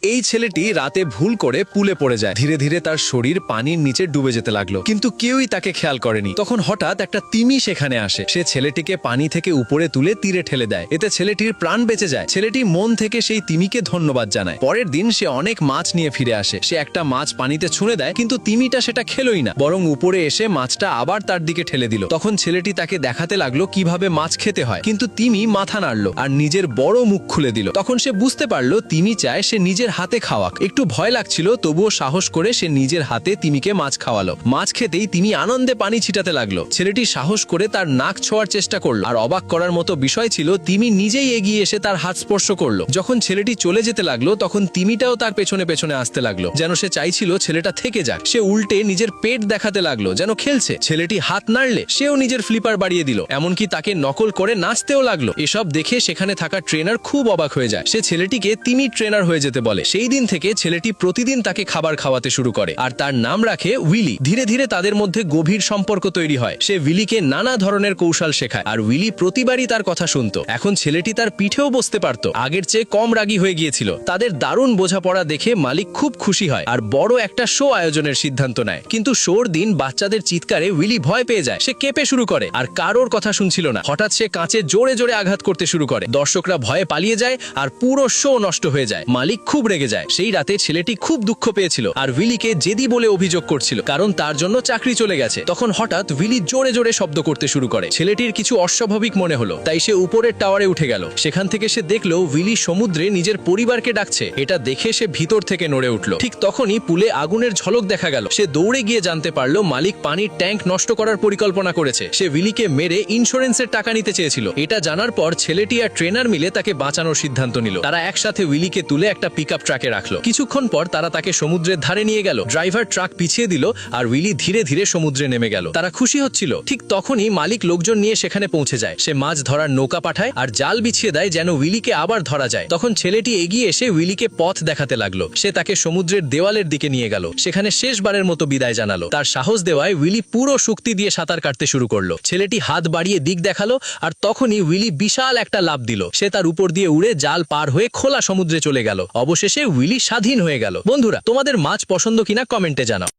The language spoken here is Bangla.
এই ছেলেটি রাতে ভুল করে পুলে পড়ে যায়। ধীরে ধীরে তার শরীর পানির নিচে ডুবে যেতে লাগলো, কিন্তু কেউই তাকে খেয়াল করেনি। তখন হঠাৎ একটা তিমি সেখানে আসে। সে ছেলেটিকে পানি থেকে উপরে তুলে তীরে ঠেলে দেয়। এতে ছেলেটির প্রাণ বেঁচে যায়। ছেলেটি মন থেকে সেই তিমিকে ধন্যবাদ জানায়। পরের দিন সে অনেক মাছ নিয়ে ফিরে আসে। সে একটা মাছ পানিতে ছুঁড়ে দেয়, কিন্তু তিমিটা সেটা খেলোই না, বরং উপরে এসে মাছটা আবার তার দিকে ঠেলে দিল। তখন ছেলেটি তাকে দেখাতে লাগলো কিভাবে মাছ খেতে হয়, কিন্তু তিমি মাথা নাড়লো আর নিজের বড় মুখ খুলে দিল। তখন সে বুঝতে পারলো তিমি চায় সে নিজের হাতে খাওয়াক। একটু ভয় লাগছিল, তবুও সাহস করে সে নিজের হাতে তিমিকে মাছ খাওয়ালো। মাছ খেতেই তিমি আনন্দে পানি ছিটাতে লাগলো। ছেলেটি সাহস করে তার নাক ছোঁয়ার চেষ্টা করলো, আর অবাক করার মতো বিষয় ছিল তিমি নিজেই এগিয়ে এসে তার হাত স্পর্শ করলো। যখন ছেলেটি চলে যেতে লাগলো, তখন তিমিটাও তার পেছনে পেছনে আসতে লাগলো, যেন সে চাইছিল ছেলেটা থেকে যাক। সে উল্টে নিজের পেট দেখাতে লাগলো, যেন খেলছে। ছেলেটি হাত নাড়লে সেও নিজের ফ্লিপার বাড়িয়ে দিল, এমনকি তাকে নকল করে নাচতেও লাগলো। এসব দেখে সেখানে থাকা ট্রেনার খুব অবাক হয়ে যায়। সে ছেলেটিকে তিমি ট্রেনার হয়ে যেতে বলে। সেই দিন থেকে ছেলেটি প্রতিদিন তাকে খাবার খাওয়াতে শুরু করে, আর তার নাম রাখে উইলি। ধীরে ধীরে তাদের মধ্যে গভীর সম্পর্ক তৈরি হয়। সে উইলিকে নানা ধরনের কৌশল শেখায়, আর উইলি প্রতিবারই তার কথা শুনতো। এখন ছেলেটি তার পিঠেও বসতে পারত, আগের চেয়ে কম রাগী হয়ে গিয়েছিল। তাদের দারুণ বোঝাপড়া দেখে মালিক খুব খুশি হয় আর বড় একটা শো আয়োজনের সিদ্ধান্ত নেয়। কিন্তু শোর দিন বাচ্চাদের চিৎকারে উইলি ভয় পেয়ে যায়। সে কেঁপে শুরু করে আর কারোর কথা শুনছিল না। হঠাৎ সে কাঁচে জোরে জোরে আঘাত করতে শুরু করে। দর্শকরা ভয়ে পালিয়ে যায় আর পুরো শো নষ্ট হয়ে যায়। মালিক খুব রেগে যায়। সেই রাতে ছেলেটি খুব দুঃখ পেয়েছিল আর উইলিকে জেদি বলে অভিযোগ করছিল, কারণ তার জন্য চাকরি চলে গেছে। তখন হঠাৎ উইলি জোরে জোরে শব্দ করতে শুরু করে। ছেলেটির কিছু অস্বাভাবিক মনে হলো, তাই সে উপরের টাওয়ারে উঠে গেল। সেখান থেকে সে দেখলো উইলি সমুদ্রে নিজের পরিবারকে ডাকছে। এটা দেখে সে ভিতর থেকে নড়ে উঠল। ঠিক তখনই পুলে আগুনের ঝলক দেখা গেল। সে দৌড়ে গিয়ে জানতে পারলো মালিক পানির ট্যাঙ্ক নষ্ট করার পরিকল্পনা করেছে। সে উইলিকে মেরে ইন্স্যুরেন্সের টাকা নিতে চেয়েছিল। এটা জানার পর ছেলেটি আর ট্রেনার মিলে তাকে বাঁচানোর সিদ্ধান্ত নিল। তারা একসাথে উইলিকে তুলে একটা পিকআপ ট্রাকে রাখলো। কিছুক্ষণ পর তারা তাকে সমুদ্রের ধারে নিয়ে গেল। ড্রাইভার ট্রাক পিছিয়ে দিল আর উইলি ধীরে ধীরে সমুদ্রে নেমে গেল। তারা খুশি হচ্ছিল। ঠিক তখনই মালিক লোকজন নিয়ে সেখানে পৌঁছে যায়। সে মাছ ধরার নৌকা পাঠায় আর জাল বিছিয়ে দেয়, যেন উইলিকে আবার ধরা যায়। তখন ছেলেটি এগিয়ে এসে উইলিকে পথ দেখাতে লাগলো। সে তাকে সমুদ্রের দেওয়ালের দিকে নিয়ে গেল। সেখানে শেষবারের মতো বিদায় জানালো। তার সাহস দেওয়ায় উইলি পুরো শক্তি দিয়ে সাঁতার কাটতে শুরু করলো। ছেলেটি হাত বাড়িয়ে দিক দেখালো, আর তখনই উইলি বিশাল একটা লাফ দিল। সে তার উপর দিয়ে উড়ে জাল পার হয়ে খোলা সমুদ্রে চলে গেল। অবশেষে উইলি স্বাধীন হয়ে গেল। বন্ধুরা, তোমাদের মাছ পছন্দ কিনা কমেন্টে জানাও।